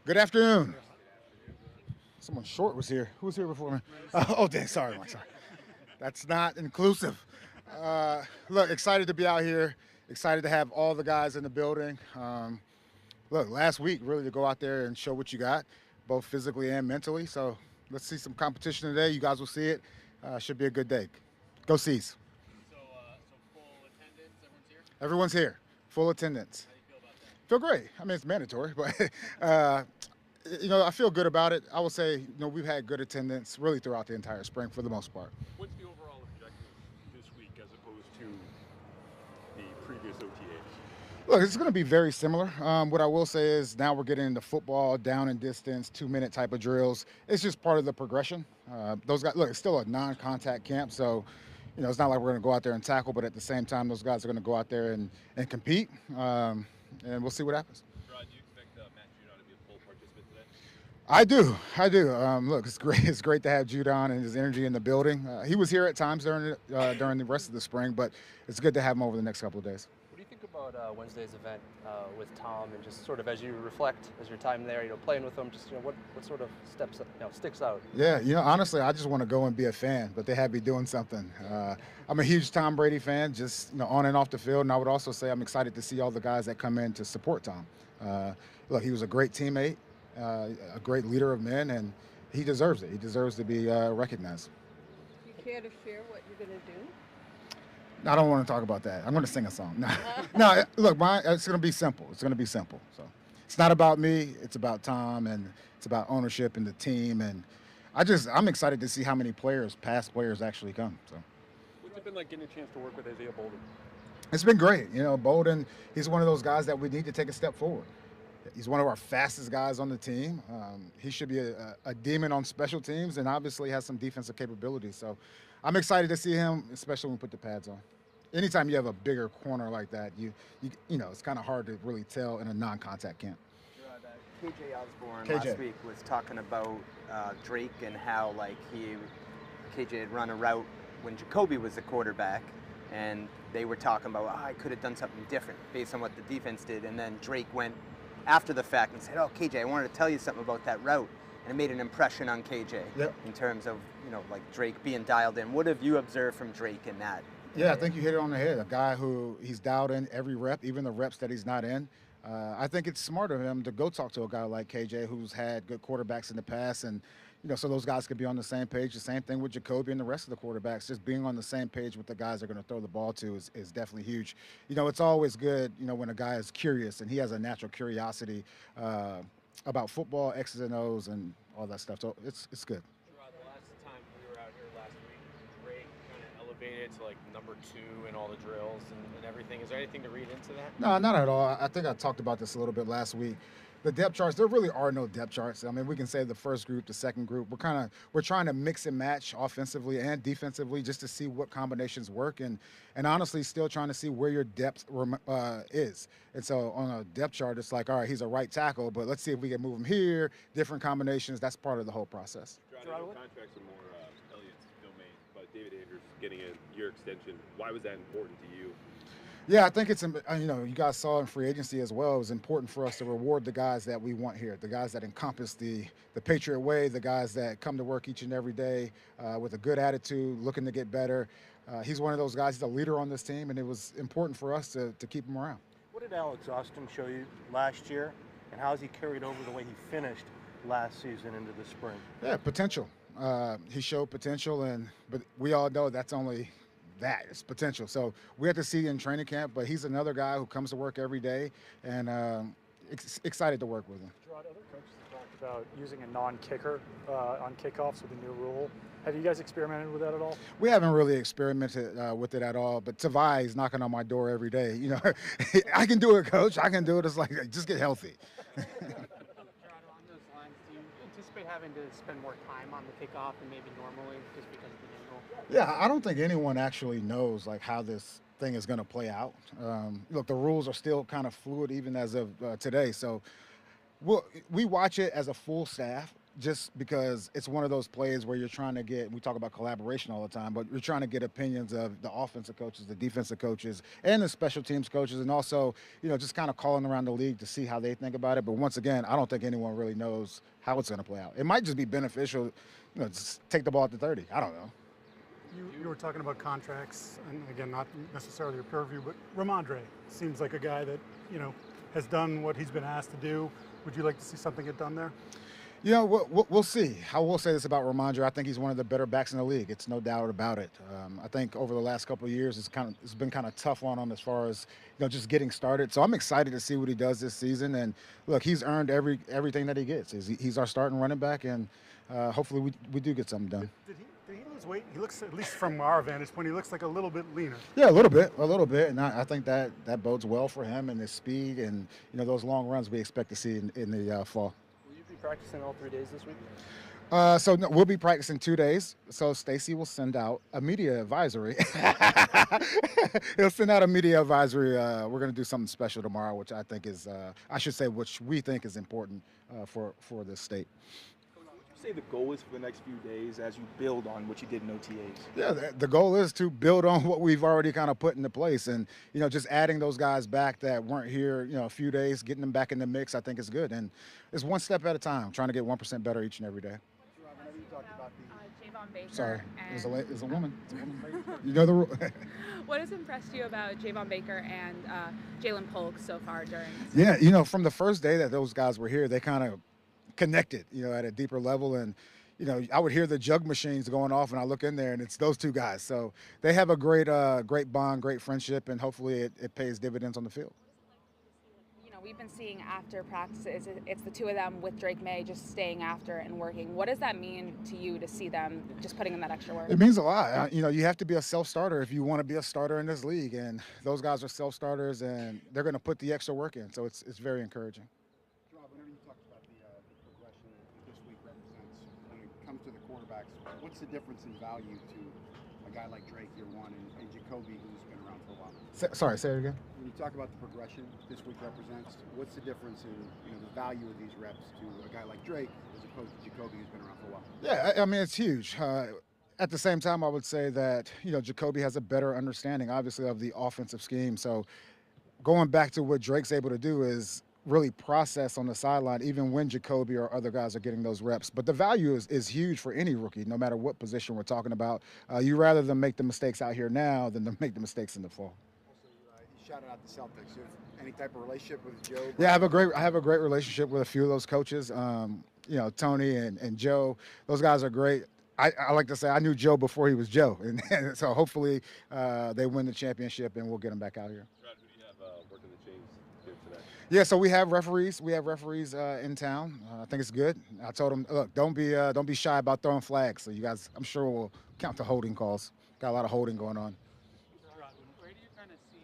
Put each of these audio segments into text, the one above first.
Good afternoon. Someone short was here. Who was here before me? Oh, dang. Sorry, Mike. Sorry. That's not inclusive. Look, excited to be out here. Excited to have all the guys in the building. Look, last week, really to go out there and show what you got, both physically and mentally. So let's see some competition today. You guys will see it. Should be a good day. Go Seas. So full attendance. Everyone's here. Everyone's here. Full attendance. How do you feel about that? Feel great. I mean, it's mandatory, but I feel good about it. I would say, we've had good attendance really throughout the entire spring for the most part. What's the overall objective this week as opposed to the previous OTAs? Look, it's going to be very similar. What I will say is now we're getting into football, down and distance, 2-minute type of drills. It's just part of the progression. Those guys, look, it's still a non-contact camp, so it's not like we're going to go out there and tackle, but at the same time, those guys are going to go out there and compete, and we'll see what happens. Jerod, do you expect Matt Judon to be a full participant today? I do. Look, it's great. It's great to have Judon and his energy in the building. He was here at times during the rest of the spring, but it's good to have him over the next couple of days. What do you think about Wednesday's event with Tom, and just sort of as you reflect, as your time there, playing with him, just what sort of sticks out? Yeah, honestly, I just want to go and be a fan, but they had me doing something. I'm a huge Tom Brady fan, just on and off the field, and I would also say I'm excited to see all the guys that come in to support Tom. Look, he was a great teammate, a great leader of men, and he deserves it. He deserves to be recognized. Do you care to share what you're going to do? I don't want to talk about that. I'm going to sing a song. No, look, it's going to be simple. It's going to be simple. So it's not about me. It's about Tom, and it's about ownership and the team. And I'm excited to see how many past players, actually come. So What's it been like getting a chance to work with Isaiah Bolden? it's been great. Bolden, he's one of those guys that we need to take a step forward. He's one of our fastest guys on the team. He should be a demon on special teams, and obviously has some defensive capabilities. So I'm excited to see him, especially when we put the pads on. Anytime you have a bigger corner like that, it's kind of hard to really tell in a non-contact camp. KJ Osborne KJ. last week was talking about Drake and how KJ had run a route when Jacoby was the quarterback, and they were talking about I could have done something different based on what the defense did, and then Drake went after the fact and said, KJ, I wanted to tell you something about that route, and it made an impression on KJ in terms of Drake being dialed in. What have you observed from Drake in that? Yeah, I think you hit it on the head. A guy who he's dialed in every rep, even the reps that he's not in. I think it's smart of him to go talk to a guy like KJ who's had good quarterbacks in the past, and so those guys could be on the same page. The same thing with Jacoby and the rest of the quarterbacks. Just being on the same page with the guys they're going to throw the ball to is definitely huge. It's always good, when a guy is curious and he has a natural curiosity about football, X's and O's, and all that stuff. So it's good. Jerod, the last time we were out here last week, Drake kind of elevated to number 2 in all the drills and everything. Is there anything to read into that? No, not at all. I think I talked about this a little bit last week. The depth charts, there really are no depth charts. I mean, we can say the first group, the second group. We're trying to mix and match offensively and defensively just to see what combinations work, and honestly, still trying to see where your depth is. And so on a depth chart, it's like, all right, he's a right tackle, but let's see if we can move him here. Different combinations. That's part of the whole process. Jerod, contracts are more Elliott's domain, but David Andrews getting your extension. Why was that important to you? Yeah, I think it's, you guys saw in free agency as well, it was important for us to reward the guys that we want here, the guys that encompass the Patriot way, the guys that come to work each and every day with a good attitude, looking to get better. He's one of those guys, he's a leader on this team, and it was important for us to keep him around. What did Alex Austin show you last year, and how has he carried over the way he finished last season into the spring? Yeah, potential. He showed potential, but we all know that's only it's potential. So we have to see in training camp, but he's another guy who comes to work every day, and excited to work with him. Jerod, other coaches have talked about using a non-kicker on kickoffs with a new rule. Have you guys experimented with that at all? We haven't really experimented with it at all, but Tavai is knocking on my door every day. I can do it, Coach. I can do it. It's like, just get healthy. Jerod, along those lines, do you anticipate having to spend more time on the kickoff than maybe normally just because of the angle? Yeah, I don't think anyone actually knows how this thing is going to play out. Look, the rules are still kind of fluid even as of today. So we watch it as a full staff, just because it's one of those plays where you're trying to get, we talk about collaboration all the time, but you're trying to get opinions of the offensive coaches, the defensive coaches, and the special teams coaches, and also, just kind of calling around the league to see how they think about it. But once again, I don't think anyone really knows how it's going to play out. It might just be beneficial, just take the ball at the 30. I don't know. You were talking about contracts, and again, not necessarily your purview, but Ramondre seems like a guy that, has done what he's been asked to do. Would you like to see something get done there? We'll see. I will say this about Ramondre. I think he's one of the better backs in the league. It's no doubt about it. I think over the last couple of years, it's been kind of tough on him as far as just getting started. So I'm excited to see what he does this season. And look, he's earned everything that he gets. He's our starting running back, and hopefully we do get something done. Did he lose weight? He looks, at least from our vantage point, he looks like a little bit leaner. Yeah, a little bit, and I think that bodes well for him and his speed and those long runs we expect to see in the fall. Practicing all 3 days this week? So no, we'll be practicing 2 days. So Stacy will send out a media advisory. He'll send out a media advisory. We're going to do something special tomorrow, which I think is, which we think is important for the state. Say the goal is for the next few days as you build on what you did in OTAs? Yeah, the goal is to build on what we've already kind of put into place, and just adding those guys back that weren't here a few days, getting them back in the mix, I think is good, and it's one step at a time, trying to get 1% better each and every day. Whenever you talked about Javon Baker. Sorry, it was a woman. It's a woman. You know the rule. What has impressed you about Javon Baker and Jalen Polk so far during? Yeah, from the first day that those guys were here, they kind of connected, at a deeper level, and I would hear the jug machines going off, and I look in there, and it's those two guys. So they have a great bond, great friendship, and hopefully it pays dividends on the field. We've been seeing after practices, it's the two of them with Drake May just staying after and working. What does that mean to you to see them just putting in that extra work? It means a lot. You have to be a self-starter if you want to be a starter in this league, and those guys are self-starters, and they're going to put the extra work in. So it's very encouraging. Whenever you talked about the progression that this week represents, when it comes to the quarterbacks, what's the difference in value to a guy like Drake, year one, and Jacoby, who's been around for a while? Sorry, say it again. When you talk about the progression this week represents, what's the difference in the value of these reps to a guy like Drake as opposed to Jacoby, who's been around for a while? Yeah, I mean, it's huge. At the same time, I would say that Jacoby has a better understanding, obviously, of the offensive scheme. So going back to what Drake's able to do is really process on the sideline, even when Jacoby or other guys are getting those reps. But the value is huge for any rookie, no matter what position we're talking about. You rather them make the mistakes out here now than to make the mistakes in the fall. Also, you shouted out the Celtics. You have any type of relationship with Joe? Yeah, I have a great relationship with a few of those coaches. Tony and Joe. Those guys are great. I like to say I knew Joe before he was Joe, and so hopefully they win the championship and we'll get them back out here. Rod, who do you have working the chains here today? Yeah, so we have referees. We have referees in town. I think it's good. I told them, look, don't be shy about throwing flags. So you guys, I'm sure, will count the holding calls. Got a lot of holding going on. Where do you kind of see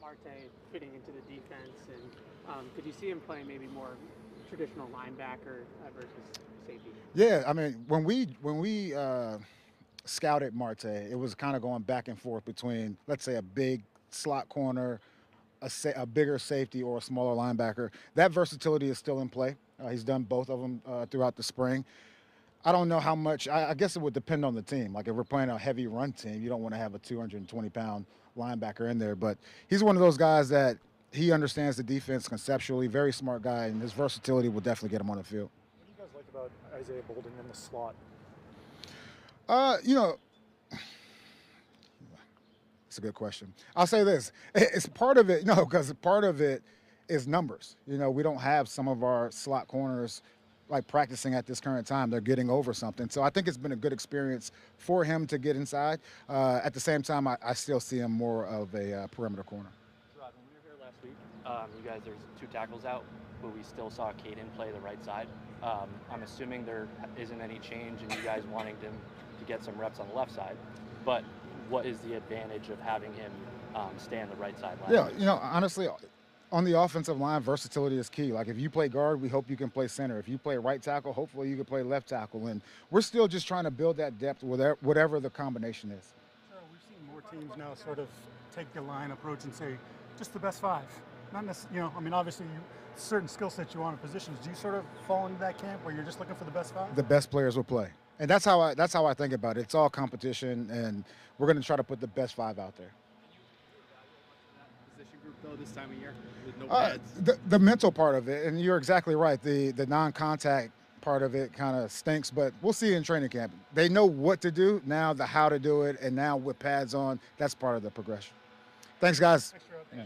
Marte fitting into the defense, and could you see him playing maybe more traditional linebacker versus safety? Yeah, I mean, when we scouted Marte, it was kind of going back and forth between, let's say, a big slot corner, a bigger safety, or a smaller linebacker. That versatility is still in play. He's done both of them throughout the spring. I don't know how much. I guess it would depend on the team. Like if we're playing a heavy run team, you don't want to have a 220-pound linebacker in there. But he's one of those guys that he understands the defense conceptually, very smart guy, and his versatility will definitely get him on the field. What do you guys like about Isaiah Bolden in the slot? It's a good question. I'll say this. It's part of it, because part of it is numbers. We don't have some of our slot corners like practicing at this current time. They're getting over something. So I think it's been a good experience for him to get inside. At the same time, I still see him more of a perimeter corner. Rod, when we were here last week, you guys, there's 2 tackles out, but we still saw Caden play the right side. I'm assuming there isn't any change in you guys wanting him to get some reps on the left side, but what is the advantage of having him stay on the right side line? Yeah, honestly, on the offensive line, versatility is key. Like if you play guard, we hope you can play center. If you play right tackle, hopefully you can play left tackle. And we're still just trying to build that depth with whatever the combination is. Sure, we've seen more teams now sort of take the line approach and say, just the best 5. Not necessarily, obviously certain skill sets you want in positions. Do you sort of fall into that camp where you're just looking for the best five? The best players will play, and that's how I think about it. It's all competition, and we're going to try to put the best five out there. Position group though this time of year with no pads. The mental part of it, and you're exactly right. The non-contact part of it kind of stinks, but we'll see in training camp. They know what to do now, the how to do it, and now with pads on, that's part of the progression. Thanks, guys. Thanks, Jerod. Yeah.